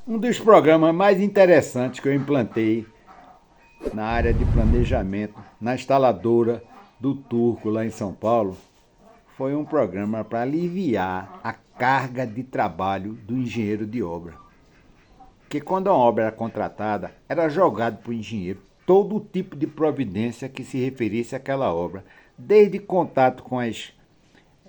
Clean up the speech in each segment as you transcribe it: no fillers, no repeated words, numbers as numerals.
Um dos programas mais interessantes que eu implantei na área de planejamento, na instaladora do Turco, lá em São Paulo, foi um programa para aliviar a carga de trabalho do engenheiro de obra. Porque quando a obra era contratada, era jogado para o engenheiro todo tipo de providência que se referisse àquela obra, desde contato com as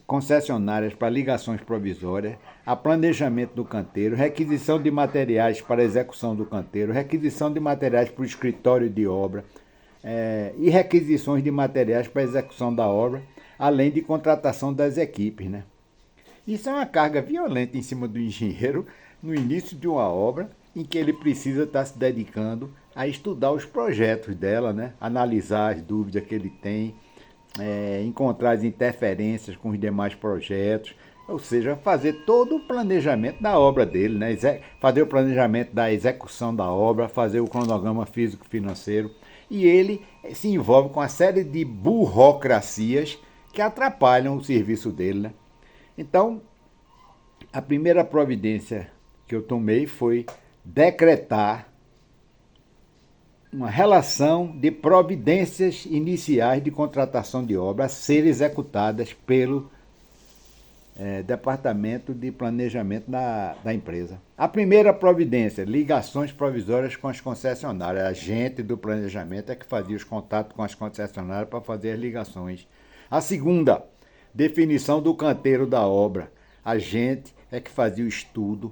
concessionárias para ligações provisórias, a planejamento do canteiro, requisição de materiais para execução do canteiro, requisição de materiais para o escritório de obra e requisições de materiais para execução da obra, além de contratação das equipes, né? Isso é uma carga violenta em cima do engenheiro no início de uma obra em que ele precisa estar se dedicando a estudar os projetos dela, né? Analisar as dúvidas que ele tem, encontrar as interferências com os demais projetos, ou seja, fazer todo o planejamento da obra dele, né? Fazer o planejamento da execução da obra, fazer o cronograma físico-financeiro. E ele se envolve com uma série de burocracias que atrapalham o serviço dele, né? Então, a primeira providência que eu tomei foi decretar uma relação de providências iniciais de contratação de obra a serem executadas pelo Departamento de Planejamento da empresa. A primeira providência, ligações provisórias com as concessionárias. A gente do planejamento é que fazia os contatos com as concessionárias para fazer as ligações. A segunda, definição do canteiro da obra. A gente é que fazia o estudo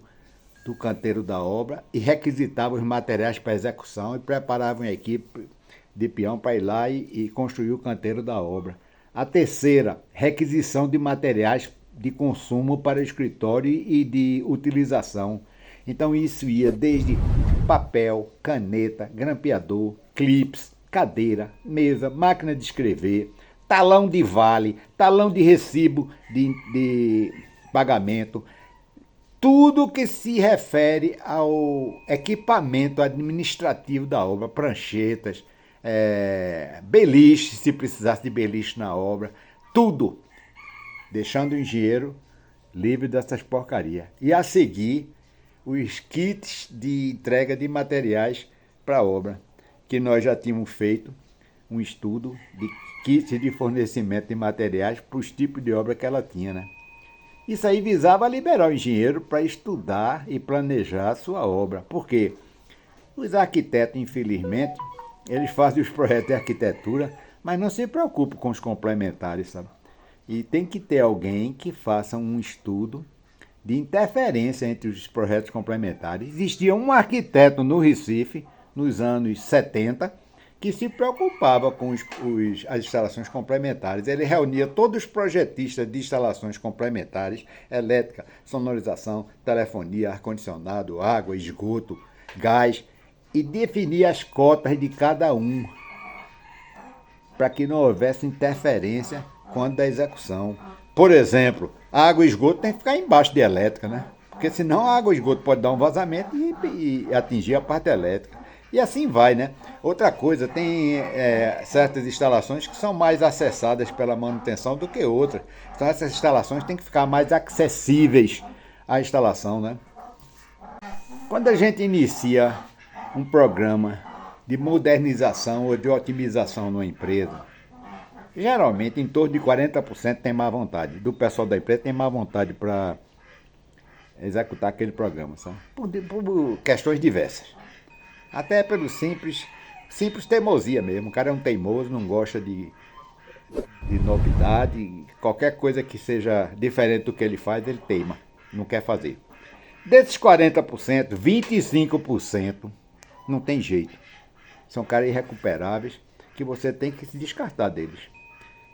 do canteiro da obra e requisitava os materiais para execução e preparava uma equipe de peão para ir lá e construir o canteiro da obra. A terceira, requisição de materiais de consumo para o escritório e de utilização. Então isso ia desde papel, caneta, grampeador, clips, cadeira, mesa, máquina de escrever, talão de vale, talão de recibo de pagamento, tudo que se refere ao equipamento administrativo da obra, pranchetas, beliche, se precisasse de beliche na obra, tudo, deixando o engenheiro livre dessas porcarias. E a seguir, os kits de entrega de materiais para a obra, que nós já tínhamos feito um estudo de kits de fornecimento de materiais para os tipos de obra que ela tinha, né? Isso aí visava liberar o engenheiro para estudar e planejar a sua obra. Por quê? Os arquitetos, infelizmente, eles fazem os projetos de arquitetura, mas não se preocupam com os complementares, sabe? E tem que ter alguém que faça um estudo de interferência entre os projetos complementares. Existia um arquiteto no Recife, nos anos 70, que se preocupava com as instalações complementares. Ele reunia todos os projetistas de instalações complementares, elétrica, sonorização, telefonia, ar-condicionado, água, esgoto, gás, e definia as cotas de cada um, para que não houvesse interferência quando da execução. Por exemplo, a água e esgoto tem que ficar embaixo de elétrica, né? Porque senão a água e esgoto pode dar um vazamento e atingir a parte elétrica. E assim vai, né? Outra coisa, tem certas instalações que são mais acessadas pela manutenção do que outras. Então essas instalações têm que ficar mais acessíveis à instalação, né? Quando a gente inicia um programa de modernização ou de otimização numa empresa, geralmente em torno de 40% tem má vontade. Do pessoal da empresa tem má vontade para executar aquele programa, sabe? Por questões diversas. Até pelo simples teimosia mesmo. O cara é um teimoso, não gosta de novidade. Qualquer coisa que seja diferente do que ele faz, ele teima, não quer fazer. Desses 40%, 25% não tem jeito. São caras irrecuperáveis que você tem que se descartar deles.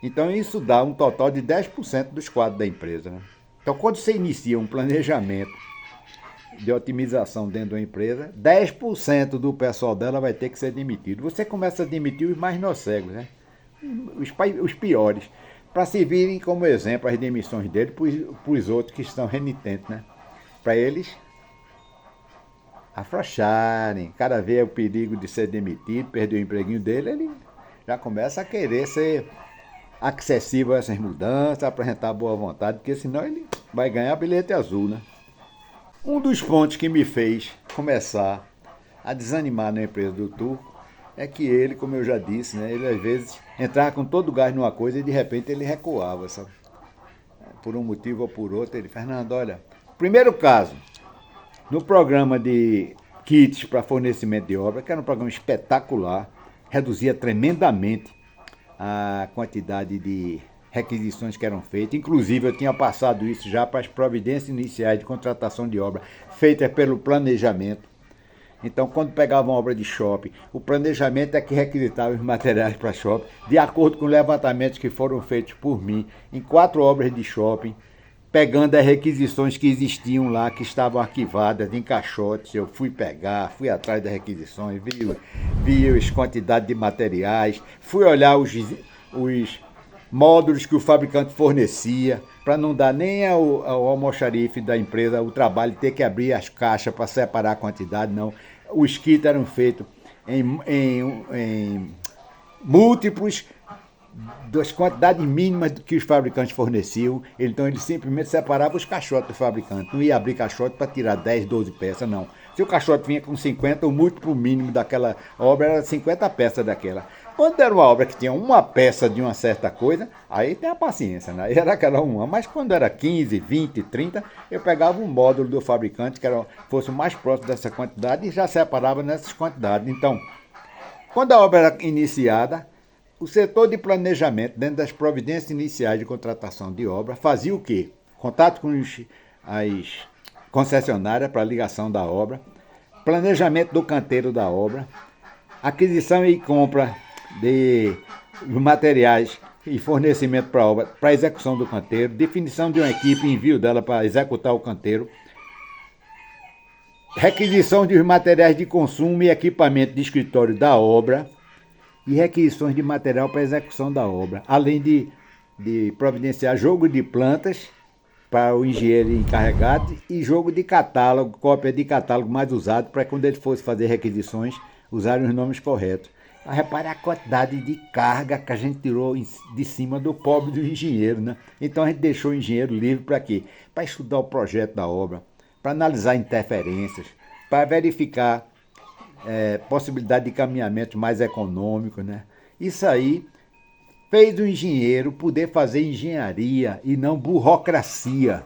Então isso dá um total de 10% dos quadros da empresa, né? Então quando você inicia um planejamento de otimização dentro da empresa, 10% do pessoal dela vai ter que ser demitido. Você começa a demitir os mais nocegos, né? Os piores, para servirem como exemplo as demissões dele para os outros que estão renitentes, né? Para eles afrouxarem. O cara vê o perigo de ser demitido, perder o empreguinho dele, ele já começa a querer ser acessível a essas mudanças, apresentar boa vontade, porque senão ele vai ganhar bilhete azul, né? Um dos pontos que me fez começar a desanimar na empresa do Turco é que ele, como eu já disse, né, ele às vezes entrava com todo o gás numa coisa e de repente ele recuava, sabe? Por um motivo ou por outro, ele, Fernando, olha, primeiro caso, no programa de kits para fornecimento de obra, que era um programa espetacular, reduzia tremendamente a quantidade de requisições que eram feitas. Inclusive, eu tinha passado isso já para as providências iniciais de contratação de obra feitas pelo planejamento. Então, quando pegava uma obra de shopping, o planejamento é que requisitava os materiais para shopping, de acordo com levantamentos que foram feitos por mim em 4 obras de shopping, pegando as requisições que existiam lá, que estavam arquivadas em caixotes. Eu fui pegar, fui atrás das requisições, vi as quantidades de materiais, fui olhar os módulos que o fabricante fornecia, para não dar nem ao almoxarife da empresa o trabalho de ter que abrir as caixas para separar a quantidade, não. Os kits eram feitos em múltiplos das quantidades mínimas que os fabricantes forneciam. Então ele simplesmente separava os caixotes do fabricante. Não ia abrir caixote para tirar 10, 12 peças, não. Se o caixote vinha com 50, o múltiplo mínimo daquela obra era 50 peças daquela. Quando era uma obra que tinha uma peça de uma certa coisa, aí tem a paciência, né? Aí era aquela uma. Mas quando era 15, 20, 30, eu pegava um módulo do fabricante que fosse o mais próximo dessa quantidade e já separava nessas quantidades. Então, quando a obra era iniciada, o setor de planejamento, dentro das providências iniciais de contratação de obra, fazia o quê? Contato com as concessionárias para a ligação da obra, planejamento do canteiro da obra, aquisição e compra de materiais e fornecimento para a obra, para a execução do canteiro, definição de uma equipe e envio dela para executar o canteiro, requisição de materiais de consumo e equipamento de escritório da obra, e requisições de material para execução da obra, além de providenciar jogo de plantas para o engenheiro encarregado e jogo de catálogo, cópia de catálogo mais usado, para quando ele fosse fazer requisições, usarem os nomes corretos. Repare a quantidade de carga que a gente tirou de cima do pobre do engenheiro, né? Então a gente deixou o engenheiro livre para quê? Para estudar o projeto da obra, para analisar interferências, para verificar possibilidade de caminhamento mais econômico, né? Isso aí fez o engenheiro poder fazer engenharia e não burocracia.